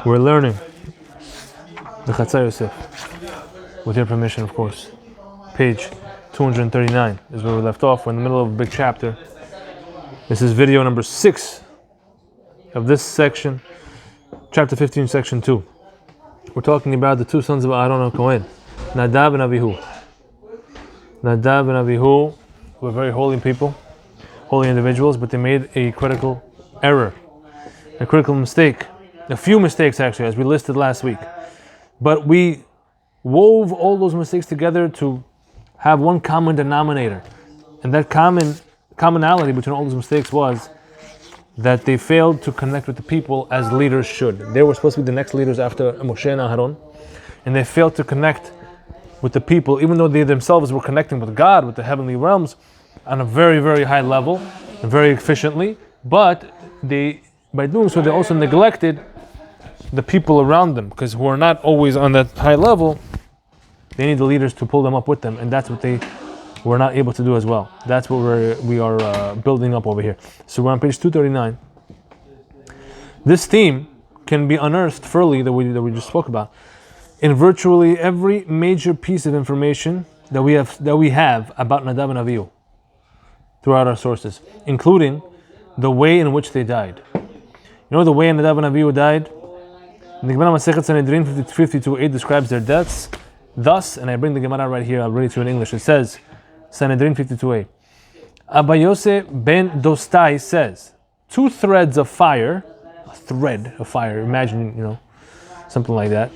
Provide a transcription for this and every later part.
We're learning the Chatzar Yosef, with your permission, of course. Page 239 is where we left off. We're in the middle of a big chapter. This is video number 6 of this section, chapter 15, section 2. We're talking about the two sons of Aharon and Cohen, Nadav and Avihu. Nadav and Avihu were very holy people, holy individuals, but they made a critical error, a critical mistake. A few mistakes, actually, as we listed last week. But we wove all those mistakes together to have one common denominator. And that commonality between all those mistakes was that they failed to connect with the people as leaders should. They were supposed to be the next leaders after Moshe and Aharon, and they failed to connect with the people, even though they themselves were connecting with God, with the heavenly realms, on a very, very high level, and very efficiently. But by doing so, they also neglected the people around them, because who are not always on that high level, they need the leaders to pull them up with them, and that's what they were not able to do as well. That's what we are building up over here. So we're on page 239. This theme can be unearthed fully that we just spoke about in virtually every major piece of information that we have about Nadav and Avihu throughout our sources, including the way in which they died. You know the way Nadav and Avihu died? The Gemara Masechet Sanhedrin 52:8 describes their deaths thus, and I bring the Gemara right here, I'll read it to you in English. It says, Sanhedrin 52:8. Abba Yosef ben Dostai says, 2 threads of fire, a thread of fire, imagine, something like that,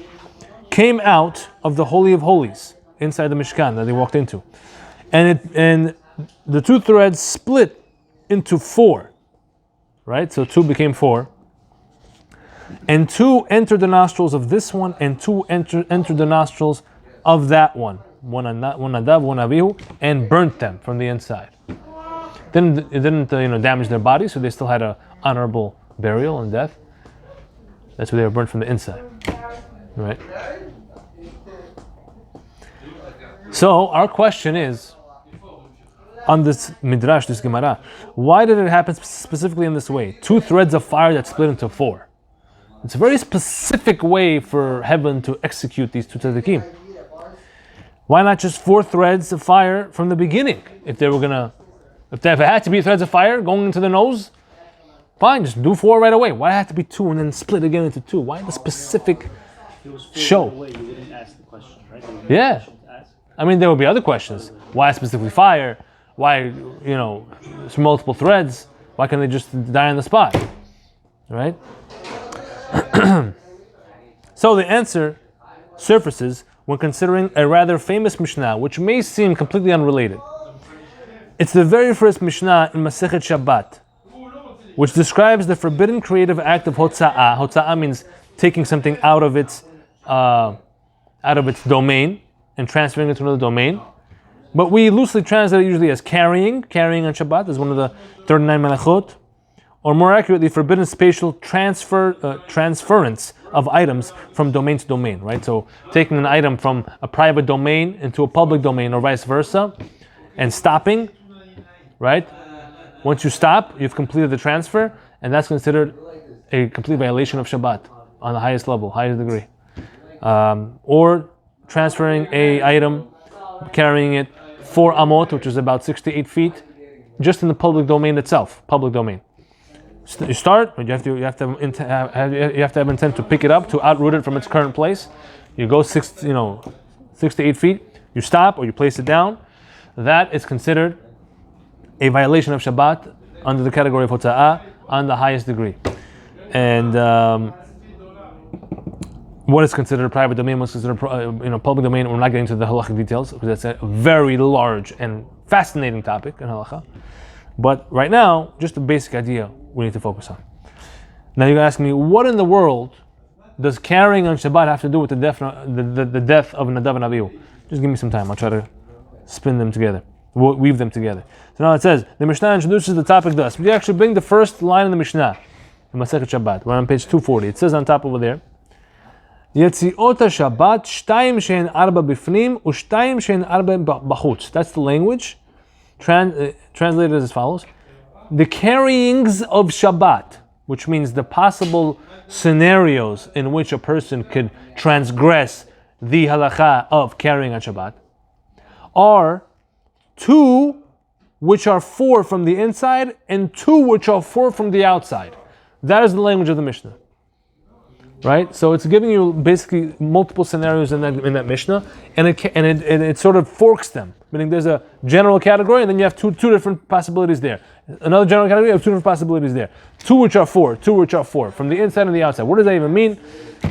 came out of the Holy of Holies, inside the Mishkan that they walked into. And the 2 threads split into 4, right? So 2 became 4. And 2 entered the nostrils of this one, and 2 entered the nostrils of that one. One Nadav, one Avihu, and burnt them from the inside. Then it didn't damage their body, so they still had an honorable burial and death. That's why they were burnt from the inside. Right? So our question is, on this Midrash, this Gemara, why did it happen specifically in this way? 2 threads of fire that split into 4. It's a very specific way for heaven to execute these 2 tzaddikim. Why not just 4 threads of fire from the beginning? If it had to be threads of fire going into the nose, fine, just do 4 right away. Why have to be 2 and then split again into 2? Why the specific show? You wouldn't ask the question, right? Yeah. I mean, there would be other questions. Why specifically fire? Why, it's multiple threads? Why can't they just die on the spot? Right? So the answer surfaces when considering a rather famous Mishnah, which may seem completely unrelated. It's the very first Mishnah in Masechet Shabbat, which describes the forbidden creative act of hotza'ah. Hotza'ah means taking something out of its domain and transferring it to another domain. But we loosely translate it usually as carrying on Shabbat, as one of the 39 melachot. Or more accurately, forbidden spatial transference of items from domain to domain, right? So taking an item from a private domain into a public domain or vice versa, and stopping, right? Once you stop, you've completed the transfer, and that's considered a complete violation of Shabbat on the highest level, highest degree. Or transferring a item, carrying it 4 amot, which is about 6 to 8 feet, just in the public domain itself, public domain. You start, but you have to have intent to pick it up, to outroot it from its current place. You go 6 to 8 feet. You stop or you place it down. That is considered a violation of Shabbat under the category of hotza'ah on the highest degree. And what is considered a private domain, what's considered public domain, we're not getting into the halachic details because that's a very large and fascinating topic in halakha. But right now, just a basic idea we need to focus on. Now you're asking me, what in the world does carrying on Shabbat have to do with the death of Nadav and Avihu? Just give me some time. I'll try to spin them together, weave them together. So now it says, the Mishnah introduces the topic thus. We actually bring the first line in the Mishnah, in Masechet Shabbat. We're on page 240. It says on top over there, Yetziot HaShabbat, shtayim she'en arba bifnim, u'shtayim she'en arba bachutz. That's the language, translated as follows. The carryings of Shabbat, which means the possible scenarios in which a person could transgress the halacha of carrying on Shabbat are 2 which are 4 from the inside and 2 which are 4 from the outside. That is the language of the Mishnah. Right? So it's giving you basically multiple scenarios in that Mishnah, and it sort of forks them. Meaning there's a general category, and then you have two different possibilities there. Another general category, you have 2 different possibilities there. 2 which are 4, 2 which are 4, from the inside and the outside. What does that even mean?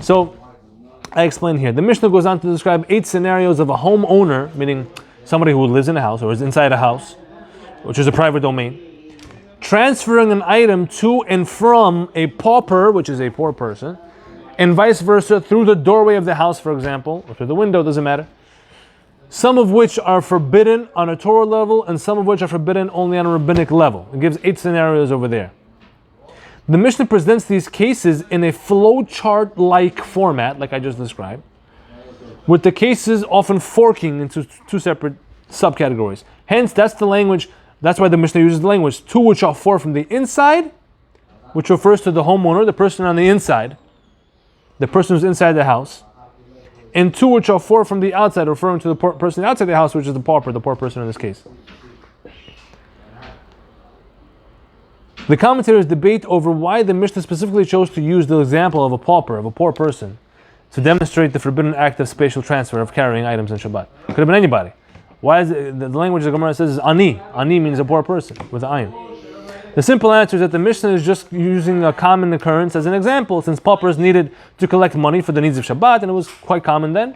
So I explain here. The Mishnah goes on to describe 8 scenarios of a homeowner, meaning somebody who lives in a house or is inside a house, which is a private domain, transferring an item to and from a pauper, which is a poor person, and vice versa, through the doorway of the house, for example, or through the window, doesn't matter. Some of which are forbidden on a Torah level, and some of which are forbidden only on a rabbinic level. It gives 8 scenarios over there. The Mishnah presents these cases in a flowchart-like format, like I just described, with the cases often forking into 2 separate subcategories. Hence, that's the language, that's why the Mishnah uses the language, 2 which are 4 from the inside, which refers to the homeowner, the person on the inside, the person who's inside the house, and 2 which are 4 from the outside, referring to the person outside the house, which is the poor person in this case. The commentators debate over why the Mishnah specifically chose to use the example of a pauper, of a poor person, to demonstrate the forbidden act of spatial transfer of carrying items in Shabbat. Could have been anybody. Why is it, the language the Gemara says is ani. Ani means a poor person with an ayin. The simple answer is that the Mishnah is just using a common occurrence as an example, since paupers needed to collect money for the needs of Shabbat, and it was quite common then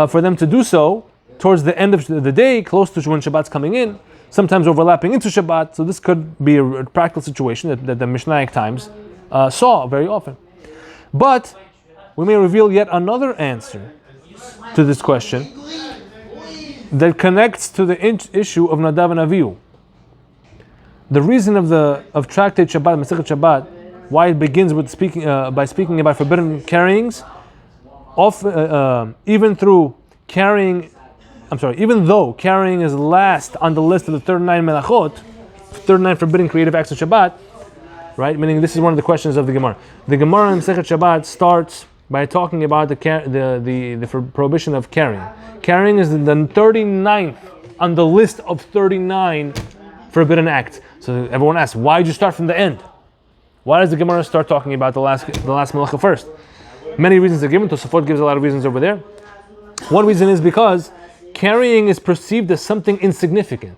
for them to do so towards the end of the day, close to when Shabbat's coming in, sometimes overlapping into Shabbat. So this could be a practical situation that the Mishnaic times saw very often. But we may reveal yet another answer to this question that connects to the issue of Nadav and Avihu. The reason of Tractate Shabbat, Masechet Shabbat, why it begins with by speaking about forbidden carryings, even though carrying is last on the list of the 39 melachot, 39 forbidden creative acts of Shabbat, right? Meaning this is one of the questions of the Gemara. The Gemara in Masechet Shabbat starts by talking about the prohibition of carrying. Carrying is the 39th on the list of 39 forbidden acts. So everyone asks, why did you start from the end? Why does the Gemara start talking about the last malacha first? Many reasons are given. Tosafot gives a lot of reasons over there. One reason is because carrying is perceived as something insignificant,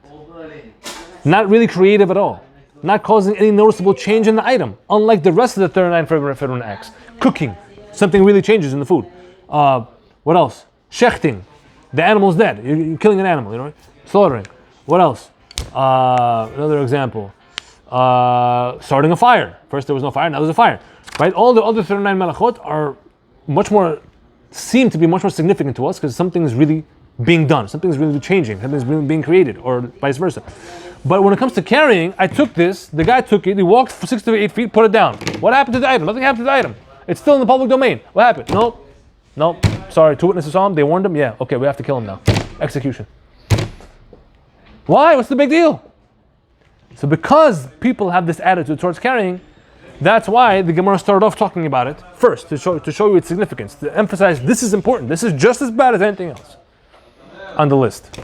not really creative at all, not causing any noticeable change in the item, unlike the rest of the 39 forbidden acts. Cooking, something really changes in the food. What else? Shechting, the animal's dead. You're killing an animal, slaughtering. What else? Another example, starting a fire. First there was no fire, now there's a fire. Right? All the other 39 melachot seem to be much more significant to us because something is really being done, something is really changing, something is really being created, or vice versa. But when it comes to carrying, I took this, the guy took it, he walked for 6 to 8 feet, put it down. What happened to the item? Nothing happened to the item. It's still in the public domain. What happened? Nope. Sorry, 2 witnesses saw him, they warned him, yeah, okay, we have to kill him now. Execution. Why? What's the big deal? So because people have this attitude towards carrying, that's why the Gemara started off talking about it first, to show you its significance, to emphasize this is important. This is just as bad as anything else on the list.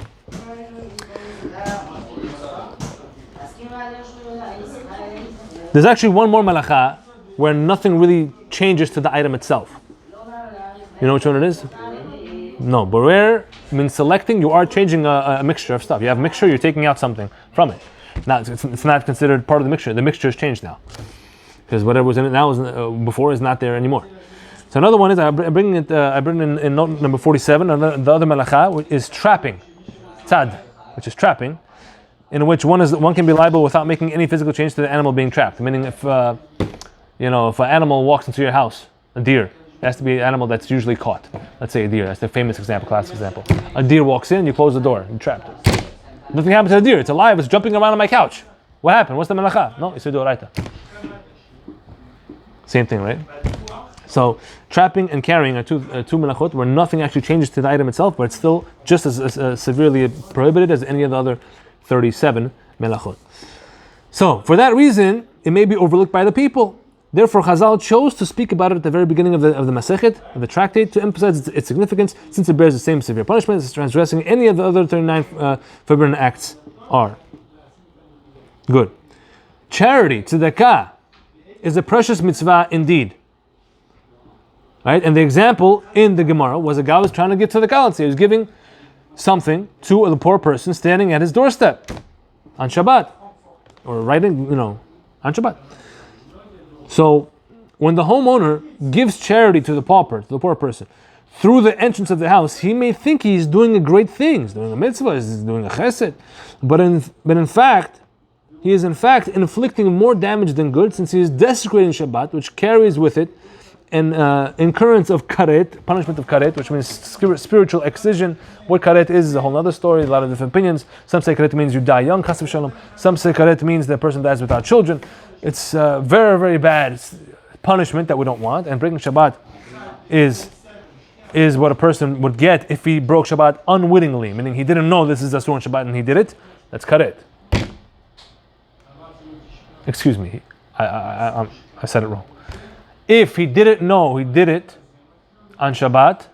There's actually one more malacha where nothing really changes to the item itself. You know which one it is? No, but where means selecting, you are changing a mixture of stuff. You have mixture, you're taking out something from it. Now it's not considered part of the mixture. The mixture has changed now, because whatever was in it now before is not there anymore. So another one is I bring in note number 47. The other malacha is trapping, tzad, which is trapping, in which one can be liable without making any physical change to the animal being trapped. Meaning if an animal walks into your house, a deer. It has to be an animal that's usually caught. Let's say a deer. That's the famous example, classic example. A deer walks in, you close the door, you trapped it. Nothing happens to the deer. It's alive. It's jumping around on my couch. What happened? What's the melacha? No, it's a doraita. Same thing, right? So trapping and carrying are two melachot where nothing actually changes to the item itself, but it's still just as severely prohibited as any of the other 37 melachot. So for that reason, it may be overlooked by the people. Therefore, Chazal chose to speak about it at the very beginning of the Masechet, of the tractate, to emphasize its significance, since it bears the same severe punishment as transgressing any of the other 39 forbidden acts are. Good. Charity, tzedakah, is a precious mitzvah indeed. Right? And the example in the Gemara was a guy was trying to give tzedakah. Let's say he was giving something to the poor person standing at his doorstep on Shabbat, or writing, on Shabbat. So, when the homeowner gives charity to the pauper, to the poor person, through the entrance of the house, he may think he's doing a great thing, he's doing a mitzvah, he's doing a chesed, but in fact, he is in fact inflicting more damage than good, since he is desecrating Shabbat, which carries with it an incurrence of karet, punishment of karet, which means spiritual excision. What karet is a whole other story, a lot of different opinions. Some say karet means you die young, chas v'shalom. Some say karet means the person dies without children. It's very, very bad punishment that we don't want, and breaking Shabbat is what a person would get if he broke Shabbat unwittingly, meaning he didn't know this is Asur on Shabbat and he did it. That's karet. Excuse me, I said it wrong. If he didn't know he did it on Shabbat,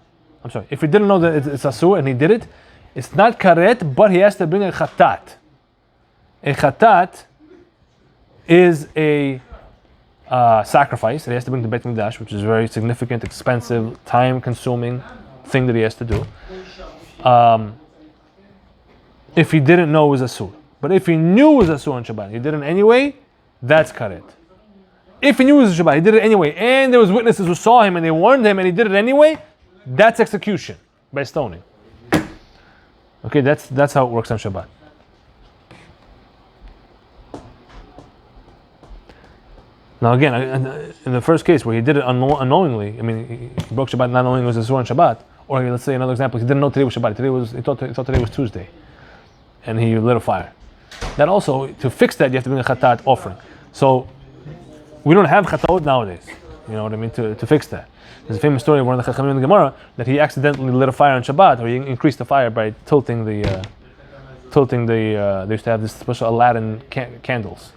if he didn't know that it's Asur and he did it, it's not karet, but he has to bring a chatat. A chatat is a sacrifice that he has to bring to Beit Mikdash, which is a very significant, expensive, time-consuming thing that he has to do. If he didn't know it was Asur. But if he knew it was Asur on Shabbat, he did it anyway, that's karet. If he knew it was Shabbat, he did it anyway, and there was witnesses who saw him and they warned him and he did it anyway, that's execution by stoning. Okay, that's how it works on Shabbat. Now again, in the first case where he did it unknowingly, he broke Shabbat not knowing it was Asur on Shabbat, or let's say another example, he didn't know today was Shabbat, he thought today was Tuesday, and he lit a fire. That also, to fix that, you have to bring a chatat offering. So, we don't have chatot nowadays, you know what I mean, to fix that. There's a famous story of one of the Chachamim in the Gemara that he accidentally lit a fire on Shabbat, or he increased the fire by tilting the they used to have this special Aladdin candles,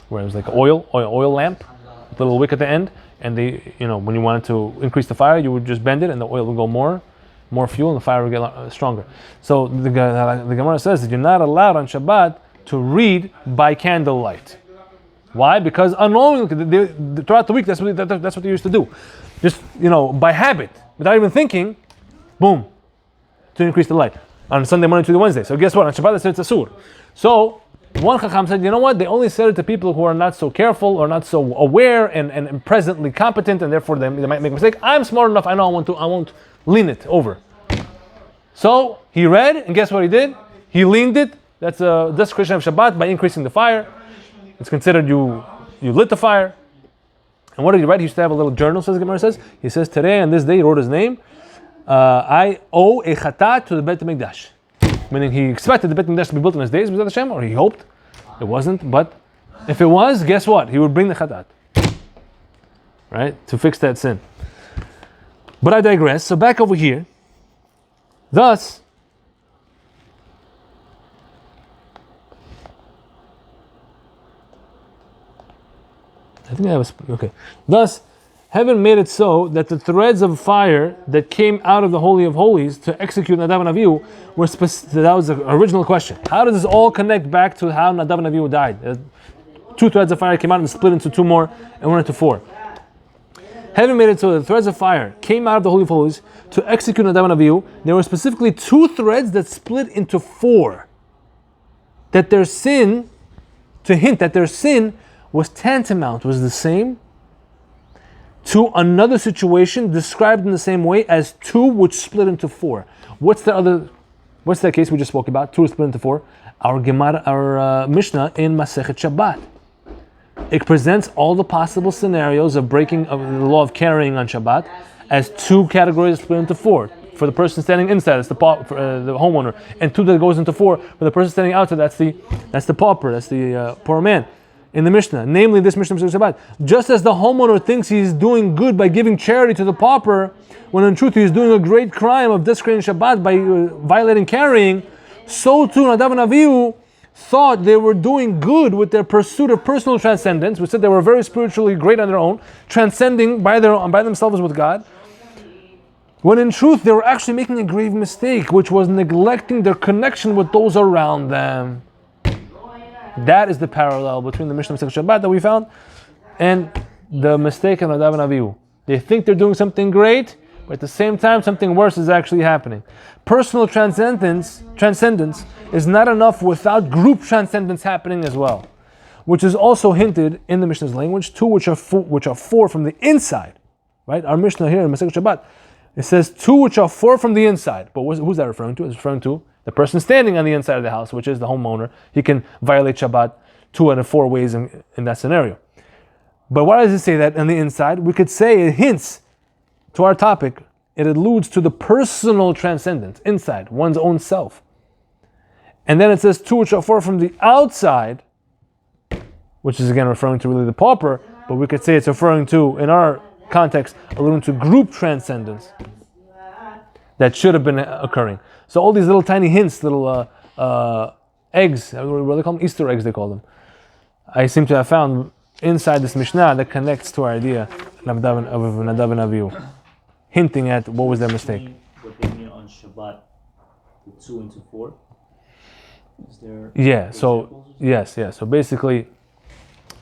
where it was like an oil lamp, with a little wick at the end, and when you wanted to increase the fire, you would just bend it and the oil would go more fuel and the fire would get stronger. So the Gemara says that you're not allowed on Shabbat to read by candlelight. Why? Because unknowingly, throughout the week, that's what they used to do. Just, by habit, without even thinking, boom, to increase the light. On Sunday, Monday, Tuesday, Wednesday. So guess what? On Shabbat, they said it's Asur. So, one Chacham said, you know what? They only said it to people who are not so careful or not so aware and presently competent, and therefore they might make a mistake. I'm smart enough, I know I won't lean it over. So, he read, and guess what he did? He leaned it. That's a desecration of Shabbat by increasing the fire. It's considered you lit the fire. And what did he write? He used to have a little journal, says the Gemara says. He says, today on this day, he wrote his name. I owe a chatat to the Beit Mikdash. Meaning he expected the Beit Mikdash to be built in his days, B'ezrat Hashem, or he hoped. It wasn't, but if it was, guess what? He would bring the chatat. Right? To fix that sin. But I digress. So back over here. Thus, I think I was okay. Thus, heaven made it so that the threads of fire that came out of the Holy of Holies to execute Nadav and Avihu were that was the original question. How does this all connect back to how Nadav and Avihu died? Two threads of fire came out and split into two more and went into four. Heaven made it so that the threads of fire came out of the Holy of Holies to execute Nadav and Avihu. There were specifically two threads that split into four. That their sin, to hint that their sin was tantamount, was the same to another situation described in the same way as two which split into four. What's that case we just spoke about? Two split into four. Our Mishnah in Masechet Shabbat. It presents all the possible scenarios of breaking of the law of carrying on Shabbat as two categories split into four. For the person standing inside, that's the homeowner, and two that goes into four. For the person standing outside, that's the pauper, that's the poor man. In the Mishnah, namely this Mishnah Shabbat, just as the homeowner thinks he's doing good by giving charity to the pauper, when in truth he's doing a great crime of desecrating Shabbat by violating carrying, so too Nadav and Avihu thought they were doing good with their pursuit of personal transcendence, which said they were very spiritually great on their own, transcending by themselves with God, when in truth they were actually making a grave mistake, which was neglecting their connection with those around them. That is the parallel between the Mishnah Masechet Shabbat that we found and the mistake of Nadav and Avihu. They think they're doing something great, but at the same time something worse is actually happening. Personal transcendence is not enough without group transcendence happening as well, which is also hinted in the Mishnah's language, two which are four from the inside. Right? Our Mishnah here in Masechet Shabbat, it says two which are four from the inside. But who's that referring to? It's referring to the person standing on the inside of the house, which is the homeowner. He can violate Shabbat 2 out of 4 ways in that scenario. But why does it say that on the inside? We could say it hints to our topic. It alludes to the personal transcendence inside, one's own self. And then it says two which are four from the outside, which is again referring to really the pauper, but we could say it's referring to, in our context, alluding to group transcendence that should have been occurring. So all these little tiny hints, little eggs, what do they call them? Easter eggs, they call them. I seem to have found inside this Mishnah that connects to our idea of Nadav and Avihu, hinting at what was their mistake. What they mean on Shabbat, the 2 into 4? Is there Yes. So basically,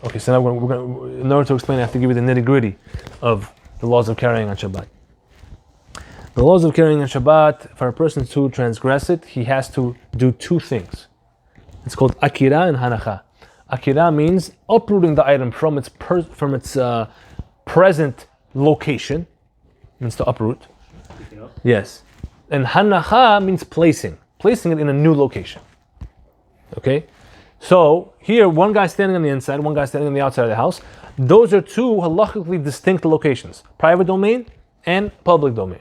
okay, so now we're going, in order to explain, I have to give you the nitty-gritty of the laws of carrying on Shabbat. The laws of carrying on Shabbat, for a person to transgress it, he has to do two things. It's called akira and hanacha. Akira means uprooting the item from its present location, means to uproot. Yes. And hanacha means placing it in a new location. Okay? So here, one guy standing on the inside, one guy standing on the outside of the house. Those are two halachically distinct locations: private domain and public domain.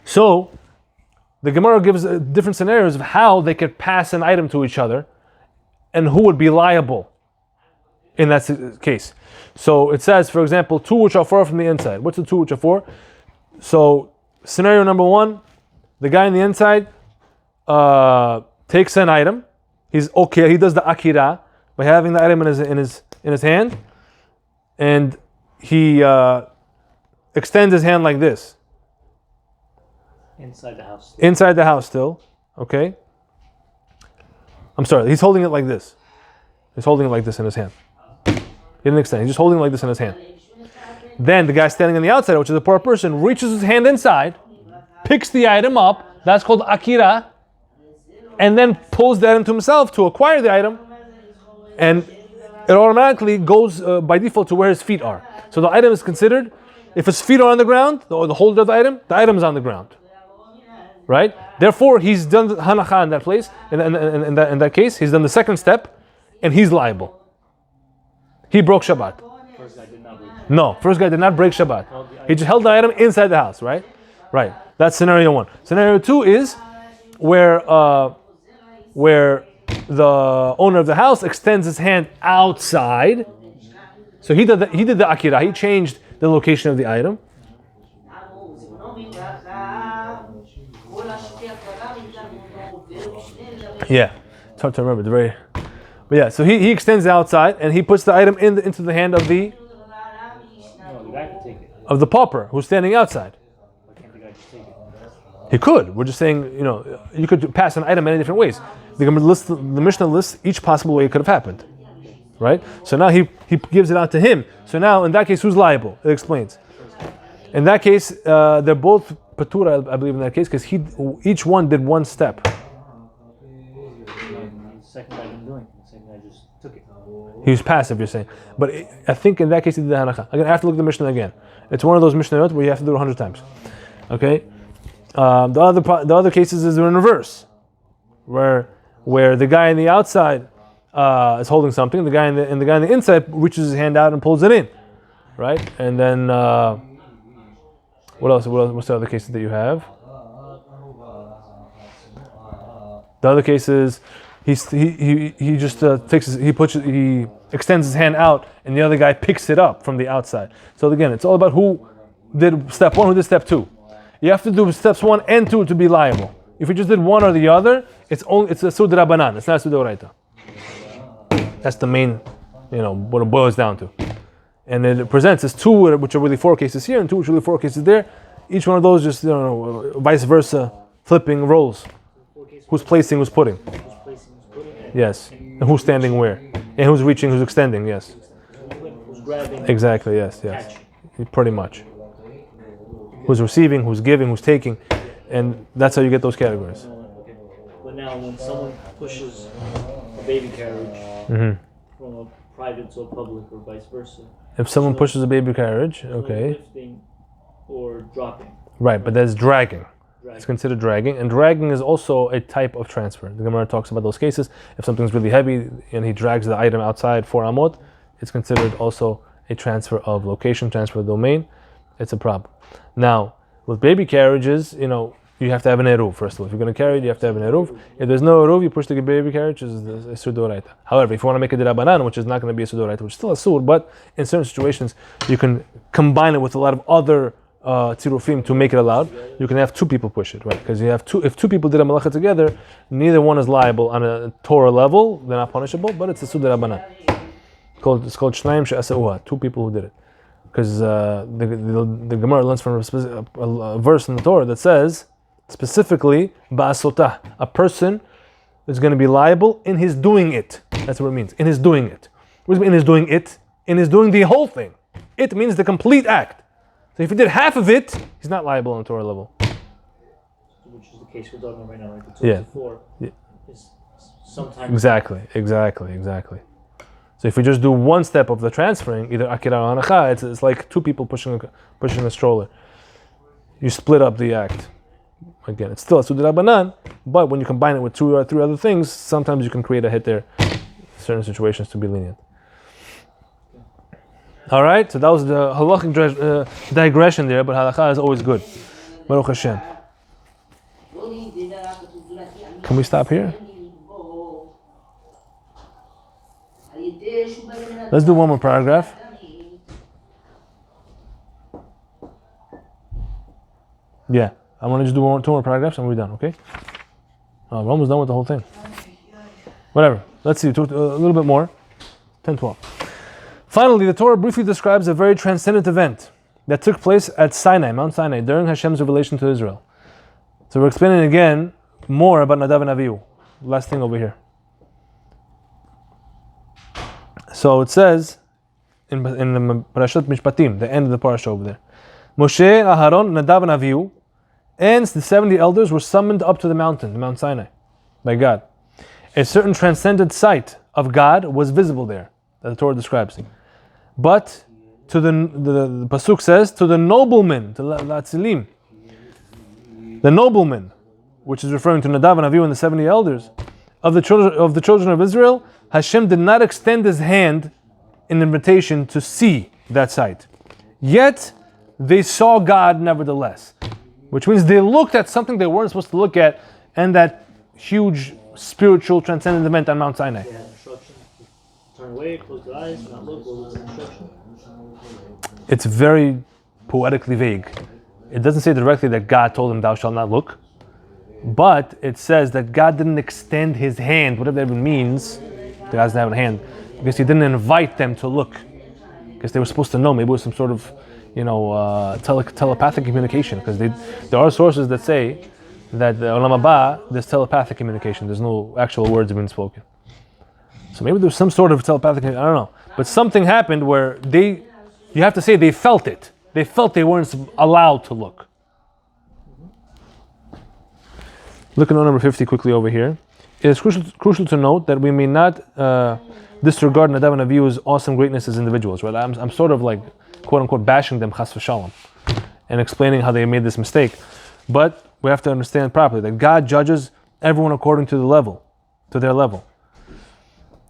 So the Gemara gives different scenarios of how they could pass an item to each other, and who would be liable in that case. So it says, for example, two which are four from the inside. What's the two which are four? So scenario number one, the guy on the inside takes an item. He's okay. He does the akira by having the item in his hand, and he extends his hand like this. Inside the house. Inside the house still. Okay. I'm sorry. He's holding it like this. He's holding it like this in his hand. He didn't extend. He's just holding it like this in his hand. Then the guy standing on the outside, which is a poor person, reaches his hand inside, picks the item up. That's called akira. And then pulls the item to himself to acquire the item, and it automatically goes by default to where his feet are. So the item is considered, if his feet are on the ground, or the holder of the item is on the ground. Right? Therefore, he's done the hanacha in that place, in that case, he's done the second step, and he's liable. He broke Shabbat. First guy did not break Shabbat. No, first guy did not break Shabbat. He just held the item inside the house, right? Right. That's scenario one. Scenario two is where the owner of the house extends his hand outside. So he did the akira. He changed the location of the item. Yeah, it's hard to remember. But yeah, so he extends it outside and he puts the item into the hand of the guy can take it. Of the pauper who's standing outside. Why can't the guy just take it? He could. We're just saying, you could pass an item many different ways. The Mishnah lists each possible way it could have happened. Right? So now he gives it out to him. So now, in that case, who's liable? It explains. In that case, they're both patura, I believe, in that case, because each one did one step. The second guy didn't do anything. The second guy just took it. He was passive, you're saying. But I think in that case he did the hanacha. Again, I have to look at the Mishnah again. It's one of those Mishnayot where you have to do it 100 times. Okay? The other cases is in reverse, where the guy on the outside is holding something, the guy on the inside reaches his hand out and pulls it in, right? And then what else? What's the other cases that you have? The other cases, he just he extends his hand out, and the other guy picks it up from the outside. So again, it's all about who did step one, who did step two. You have to do steps 1 and 2 to be liable. If you just did one or the other, it's a Sud Rabbanan. It's not a Sud Oraita. That's the main, what it boils down to. And it presents as two, which are really four cases here, and two, which are really four cases there. Each one of those just, vice versa, flipping roles. Who's placing, who's putting. Yes. And who's standing where. And who's reaching, who's extending, yes. Who's grabbing. Exactly, yes. Pretty much. Who's receiving, who's giving, who's taking. And that's how you get those categories. But now when someone pushes a baby carriage from a private to a public or vice versa. If someone pushes a baby carriage, okay. Lifting or dropping. Right, but that's dragging. It's considered dragging. And dragging is also a type of transfer. The Gemara talks about those cases. If something's really heavy and he drags the item outside 4 amot, it's considered also a transfer of location, transfer of domain. It's a problem. Now, with baby carriages, you have to have an eruv, first of all. If you're going to carry it, you have to have an eruv. If there's no eruv, you push the baby carriage, it's a sudoraita. However, if you want to make a dirabanan, which is not going to be a sudoraita, which is still a sur, but in certain situations, you can combine it with a lot of other tirufim to make it allowed. You can have 2 people push it, right? Because if 2 people did a malacha together, neither one is liable on a Torah level, they're not punishable, but it's a sudirabanan. It's called shnaim she'asauha, 2 people who did it. Because the Gemara learns from a verse in the Torah that says, specifically, ba'asotah, a person is going to be liable in his doing it. That's what it means, in his doing it. What does it mean in his doing it? In his doing the whole thing. It means the complete act. So if he did half of it, he's not liable on the Torah level. Which is the case we're talking about right now, right? The 2 to 4 is sometimes... Exactly. So if we just do one step of the transferring, either akira or anacha, it's like 2 people pushing a stroller. You split up the act. Again, it's still a Sudra Banan, but when you combine it with 2 or 3 other things, sometimes you can create a hit there, certain situations to be lenient. All right, so that was the halachic digression there, but halakha is always good. Baruch Hashem. Can we stop here? Let's do one more paragraph. Yeah, I want to just do 2 more paragraphs and we're done, okay? We're almost done with the whole thing. Whatever, let's see, a little bit more. 10, 12. Finally, the Torah briefly describes a very transcendent event that took place at Sinai, Mount Sinai, during Hashem's revelation to Israel. So we're explaining again more about Nadav and Avihu. Last thing over here. So it says in the Parashat Mishpatim, the end of the parasha over there, Moshe, Aharon, Nadav and Avihu, and the 70 elders were summoned up to the mountain, the Mount Sinai, by God. A certain transcendent sight of God was visible there, that the Torah describes. But to the pasuk says, to the noblemen, to Latzilim, the noblemen, which is referring to Nadav and Avihu and the 70 elders of the children of Israel, Hashem did not extend His hand in invitation to see that sight. Yet they saw God nevertheless, which means they looked at something they weren't supposed to look at, and that huge spiritual transcendent event on Mount Sinai. They had instructions to turn away, close their eyes, not look, what was the instruction? It's very poetically vague. It doesn't say directly that God told them, thou shalt not look, but it says that God didn't extend His hand, whatever that even means. God doesn't have a hand, because He didn't invite them to look, because they were supposed to know. Maybe it was some sort of telepathic communication, because there are sources that say that the Olam Haba, there's telepathic communication, there's no actual words being spoken. So maybe there's some sort of telepathic, I don't know. But something happened where you have to say they felt it. They felt they weren't allowed to look. Look at note number 50 quickly over here. It is crucial to note that we may not disregard Nadav and Avihu's awesome greatness as individuals. Right? I'm sort of like, quote unquote, bashing them, chas v'shalom, and explaining how they made this mistake. But we have to understand properly that God judges everyone according to their level.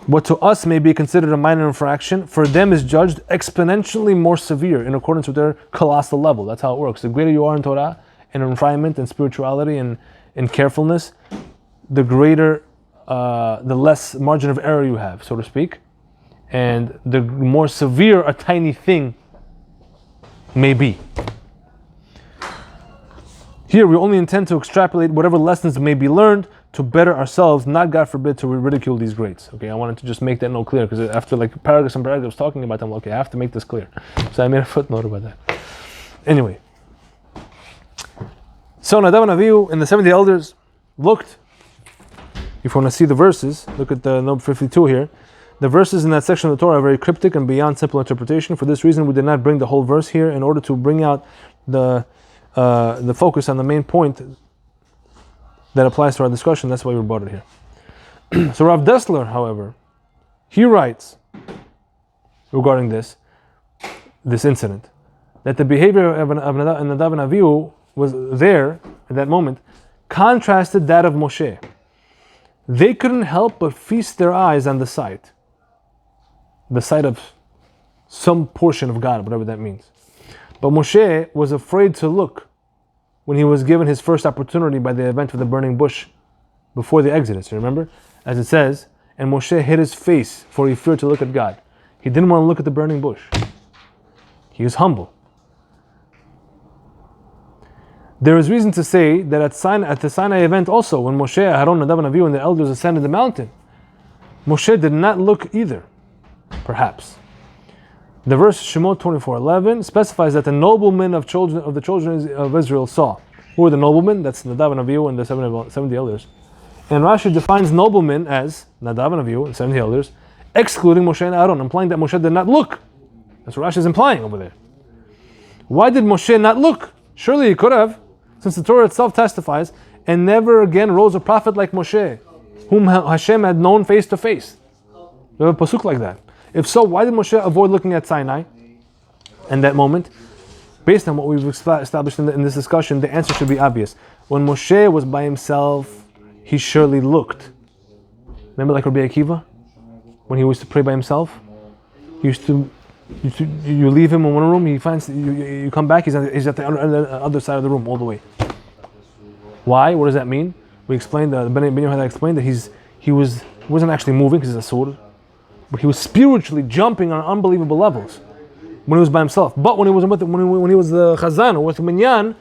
What to us may be considered a minor infraction, for them is judged exponentially more severe in accordance with their colossal level. That's how it works. The greater you are in Torah, in refinement and spirituality and in carefulness, the greater, the less margin of error you have, so to speak, and the more severe a tiny thing may be. Here we only intend to extrapolate whatever lessons may be learned to better ourselves, not, God forbid, to ridicule these greats. Okay, I wanted to just make that note clear, because after like paragraphs and paragraphs talking about them, okay, I have to make this clear. So I made a footnote about that. Anyway, so Nadav and Avihu and the 70 elders looked. If you want to see the verses, look at the number 52 here. The verses in that section of the Torah are very cryptic and beyond simple interpretation. For this reason, we did not bring the whole verse here in order to bring out the focus on the main point that applies to our discussion. That's why we brought it here. So Rav Dessler, however, he writes regarding this incident, that the behavior of Nadav and Avihu was there at that moment contrasted that of Moshe. They couldn't help but feast their eyes on the sight of some portion of God, whatever that means. But Moshe was afraid to look when he was given his first opportunity by the event of the burning bush before the Exodus. You remember? As it says, and Moshe hid his face, for he feared to look at God. He didn't want to look at the burning bush. He was humble. There is reason to say that at the Sinai event also, when Moshe, Aharon, Nadav, and Avihu and the elders ascended the mountain, Moshe did not look either, perhaps. The verse Shemot 24:11 specifies that the noblemen of the children of Israel saw. Who were the noblemen? That's Nadav and Avihu and the 70 elders. And Rashi defines noblemen as Nadav and Avihu and 70 elders, excluding Moshe and Aaron, implying that Moshe did not look. That's what Rashi is implying over there. Why did Moshe not look? Surely he could have, since the Torah itself testifies, and never again rose a prophet like Moshe, whom Hashem had known face to face. We have a pasuk like that. If so, why did Moshe avoid looking at Sinai in that moment? Based on what we've established in this discussion, the answer should be obvious. When Moshe was by himself, he surely looked. Remember, like Rabbi Akiva, when he used to pray by himself, you leave him in one room, he finds you come back, he's at the other side of the room all the way. Why? What does that mean? We explained, Ben Yochai explained that he wasn't actually moving because he's a surah, but he was spiritually jumping on unbelievable levels when he was by himself. But when he was the Chazan or with the Minyan,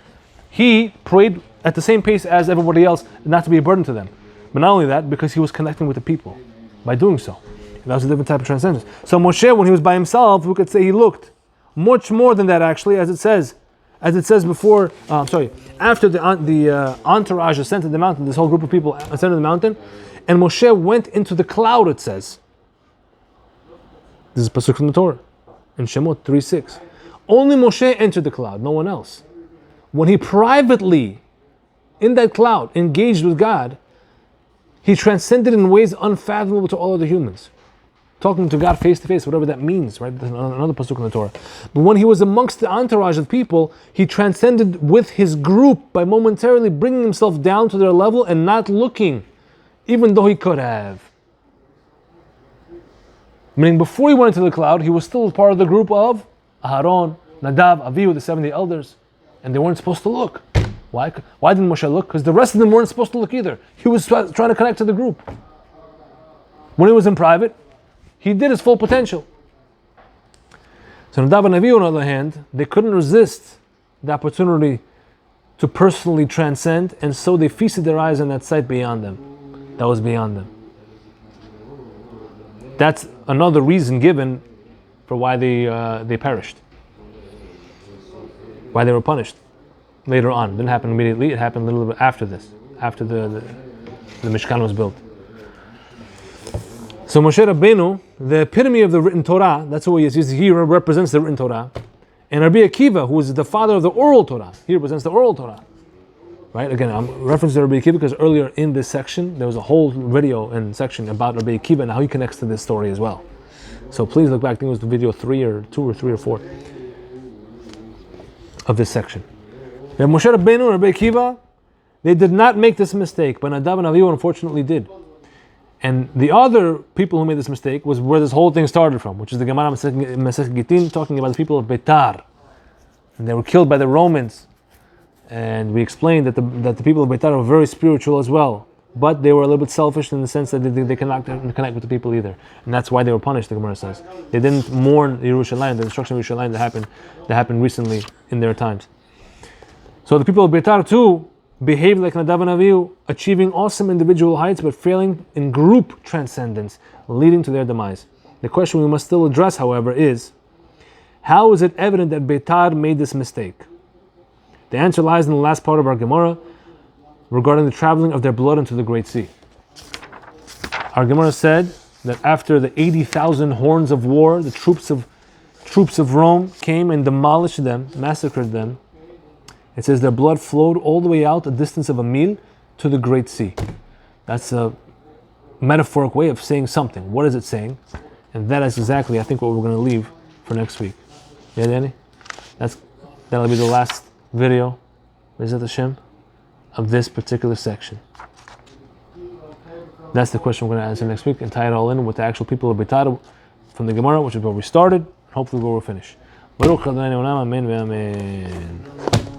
he prayed at the same pace as everybody else, not to be a burden to them. But not only that, because he was connecting with the people by doing so. That was a different type of transcendence. So Moshe, when he was by himself, we could say he looked much more than that, actually, as it says before. After the entourage ascended the mountain, this whole group of people ascended the mountain, and Moshe went into the cloud. It says, this is pasuk from the Torah in Shemot 3:6. Only Moshe entered the cloud, no one else. When he privately, in that cloud, engaged with God, he transcended in ways unfathomable to all other humans. Talking to God face to face, whatever that means, right? There's another pasuk in the Torah. But when he was amongst the entourage of people, he transcended with his group by momentarily bringing himself down to their level and not looking, even though he could have. Meaning, before he went into the cloud, he was still part of the group of Aharon, Nadav, Avihu, the 70 elders, and they weren't supposed to look. Why? Why didn't Moshe look? Because the rest of them weren't supposed to look either. He was trying to connect to the group. When he was in private, he did his full potential. So Nadav and Avihu, on the other hand, they couldn't resist the opportunity to personally transcend, and so they feasted their eyes on that sight beyond them. That was beyond them. That's another reason given for why they perished, why they were punished later on. It didn't happen immediately. It happened a little bit after this, after the Mishkan was built. So Moshe Rabbeinu, the epitome of the written Torah, that's who he is. He represents the written Torah. And Rabbi Akiva, who is the father of the oral Torah, he represents the oral Torah. Right? Again, I'm referencing Rabbi Akiva because earlier in this section, there was a whole video and section about Rabbi Akiva and how he connects to this story as well. So please look back. I think it was the video 3 or 2 or 3 or 4 of this section. And Moshe Rabbeinu and Rabbi Akiva, they did not make this mistake, but Nadav and Avihu unfortunately did. And the other people who made this mistake was where this whole thing started from, which is the Gemara Masechet Gittin, talking about the people of Beitar. And they were killed by the Romans. And we explained that the people of Beitar were very spiritual as well. But they were a little bit selfish in the sense that they cannot connect with the people either. And that's why they were punished, the Gemara says. They didn't mourn Yerushalayim, the destruction of Yerushalayim that happened recently in their times. So the people of Beitar too behaved like Nadav and Avihu, achieving awesome individual heights but failing in group transcendence, leading to their demise. The question we must still address, however, is how is it evident that Beitar made this mistake? The answer lies in the last part of our Gemara regarding the traveling of their blood into the Great Sea. Our Gemara said that after the 80,000 horns of war, the troops of Rome came and demolished them, massacred them. It says their blood flowed all the way out a distance of a mil to the Great Sea. That's a metaphoric way of saying something. What is it saying? And that is exactly, I think, what we're going to leave for next week. Yeah, Danny? That'll be the last video, Bezat Hashem, of this particular section. That's the question we're going to answer next week and tie it all in with the actual people of Beitar from the Gemara, which is where we started, and hopefully where we'll finish. Baruch Adonai Olam, Amen ve'amen.